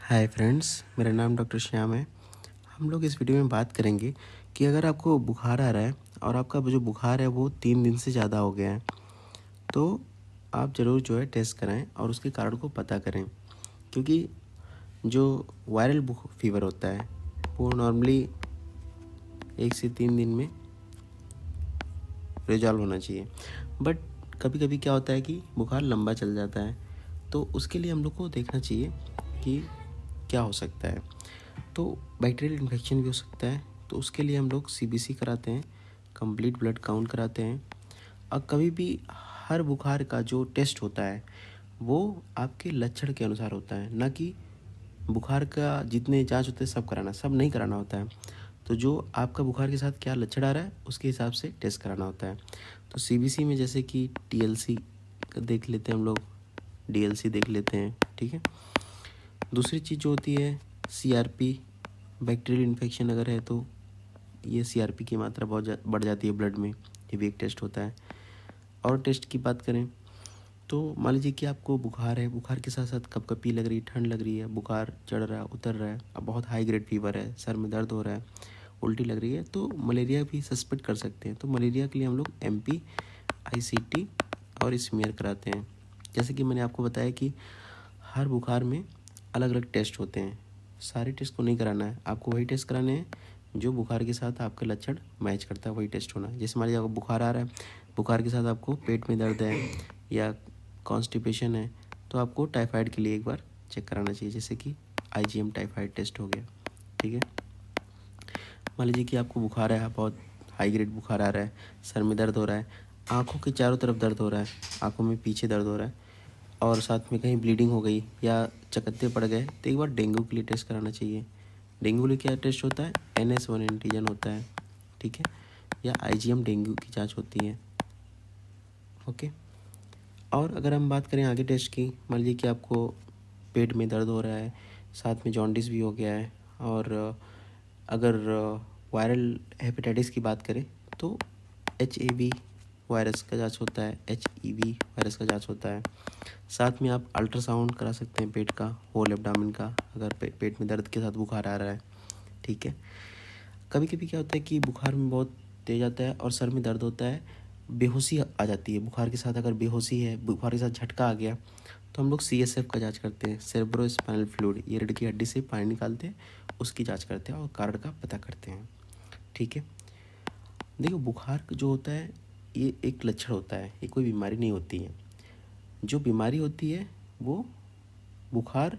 Hi friends, मेरा नाम doctor Shyam है। हम लोग इस वीडियो में बात करेंगे कि अगर आपको बुखार आ रहा है और आपका जो बुखार है वो 3 दिन से ज़्यादा हो गया है, तो आप ज़रूर जो है टेस्ट कराएं और उसके कारण को पता करें। क्योंकि जो वायरल फीवर होता है वो नॉर्मली 1 से 3 दिन में रिजॉल्व होना चाहिए, बट कभी कभी क्या होता है कि बुखार लंबा चल जाता है, तो उसके लिए हम लोग को देखना चाहिए कि क्या हो सकता है। तो बैक्टीरियल इन्फेक्शन भी हो सकता है, तो उसके लिए हम लोग सीबीसी कराते हैं, कंप्लीट ब्लड काउंट कराते हैं। और कभी भी हर बुखार का जो टेस्ट होता है वो आपके लक्षण के अनुसार होता है, ना कि बुखार का जितने जांच होते हैं सब नहीं कराना होता है। तो जो आपका बुखार के साथ क्या लक्षण आ रहा है उसके हिसाब से टेस्ट कराना होता है। तो सीबीसी में जैसे कि टीएलसी देख लेते हैं हम लोग, डीएलसी देख लेते हैं, ठीक है। दूसरी चीज़ जो होती है सीआरपी, बैक्टीरियल इन्फेक्शन अगर है तो ये सीआरपी की मात्रा बहुत बढ़ जाती है ब्लड में, ये भी एक टेस्ट होता है। और टेस्ट की बात करें तो मान लीजिए कि आपको बुखार है, बुखार के साथ साथ कपकपी लग रही है, ठंड लग रही है, बुखार चढ़ रहा है, उतर रहा है, अब बहुत हाई ग्रेड फीवर है, सर में दर्द हो रहा है, उल्टी लग रही है, तो मलेरिया भी सस्पेक्ट कर सकते हैं। तो मलेरिया के लिए हम लोग एमपी, आईसीटी और स्मीयर कराते हैं। जैसे कि मैंने आपको बताया कि हर बुखार में अलग अलग टेस्ट होते हैं, सारे टेस्ट को नहीं कराना है, आपको वही टेस्ट कराने हैं जो बुखार के साथ आपका लक्षण मैच करता है, वही टेस्ट होना है। जैसे मान लीजिए आपको बुखार आ रहा है, बुखार के साथ आपको पेट में दर्द है या कॉन्स्टिपेशन है, तो आपको टाइफाइड के लिए एक बार चेक कराना चाहिए, जैसे कि आईजीएम टाइफाइड टेस्ट हो गया, ठीक है। मान लीजिए कि आपको बुखार है, बहुत हाई ग्रेड बुखार आ रहा है, सर में दर्द हो रहा है, आँखों के चारों तरफ दर्द हो रहा है, आँखों में पीछे दर्द हो रहा है, और साथ में कहीं ब्लीडिंग हो गई या चकत्ते पड़ गए, तो एक बार डेंगू के लिए टेस्ट कराना चाहिए। डेंगू के लिए क्या टेस्ट होता है, NS1 एंटीजन होता है, ठीक है, या आईजीएम डेंगू की जांच होती है, ओके। और अगर हम बात करें आगे टेस्ट की, मान लीजिए कि आपको पेट में दर्द हो रहा है, साथ में जॉन्डिस भी हो गया है, और अगर वायरल हेपेटाइटिस की बात करें तो HAV वायरस का जांच होता है, HEV वायरस का जांच होता है। साथ में आप अल्ट्रासाउंड करा सकते हैं पेट का, होल एब्डामिन का, अगर पेट में दर्द के साथ बुखार आ रहा है, ठीक है। कभी कभी क्या होता है कि बुखार में बहुत तेज आता है और सर में दर्द होता है, बेहोशी आ जाती है बुखार के साथ। अगर बेहोशी है, बुखार के साथ झटका आ गया, तो हम लोग CSF का जांच करते हैं, सेरेब्रो स्पाइनल फ्लूइड, ये रीढ़ की हड्डी से पानी निकालते हैं, उसकी जांच करते हैं और कारण का पता करते हैं, ठीक है। देखो, बुखार जो होता है ये एक लक्षण होता है, ये कोई बीमारी नहीं होती है। जो बीमारी होती है वो बुखार